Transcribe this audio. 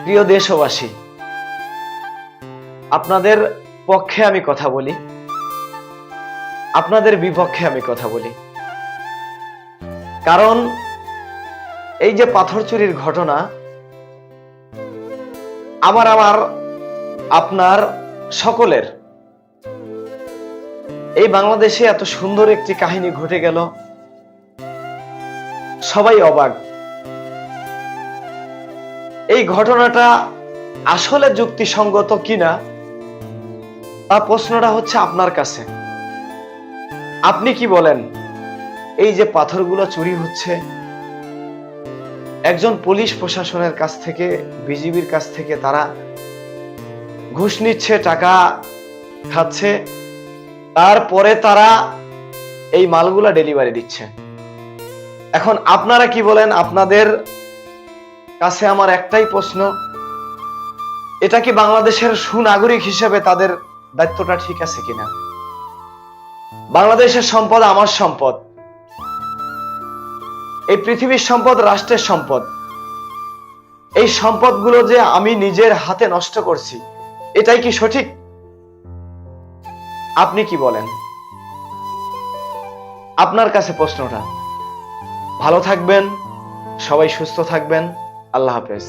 প্রিয় দেশবাসী, আপনাদের পক্ষে আমি কথা বলি, আপনাদের বিপক্ষে আমি কথা বলি। কারণ এই যে পাথর চুরির ঘটনা আমার আপনার সকলের, এই বাংলাদেশে এত সুন্দর একটি কাহিনী ঘটে গেল, সবাই অবাক। এই ঘটনাটা আসলে যুক্তিসঙ্গত কিনা তা প্রশ্নটা হচ্ছে আপনার কাছে। আপনি কি বলেন? এই যে পাথরগুলো চুরি হচ্ছে, একজন পুলিশ প্রশাসনের কাছ থেকে, বিজিবির কাছ থেকে তারা ঘুষ নিচ্ছে, টাকা খাচ্ছে, তারপরে তারা এই মালগুলা ডেলিভারি দিচ্ছে। এখন আপনারা কি বলেন? আপনাদের কাছে আমার একটাই প্রশ্ন, এটা কি বাংলাদেশের সুনাগরিক হিসেবে তাদের দায়িত্বটা ঠিক আছে কিনা? বাংলাদেশের সম্পদ আমার সম্পদ, এই পৃথিবীর সম্পদ রাষ্ট্রের সম্পদ। এই সম্পদগুলো যে আমি নিজের হাতে নষ্ট করছি, এটাই কি সঠিক? আপনি কি বলেন? আপনার কাছে প্রশ্নটা। ভালো থাকবেন, সবাই সুস্থ থাকবেন। আল্লাহ হাফেজ।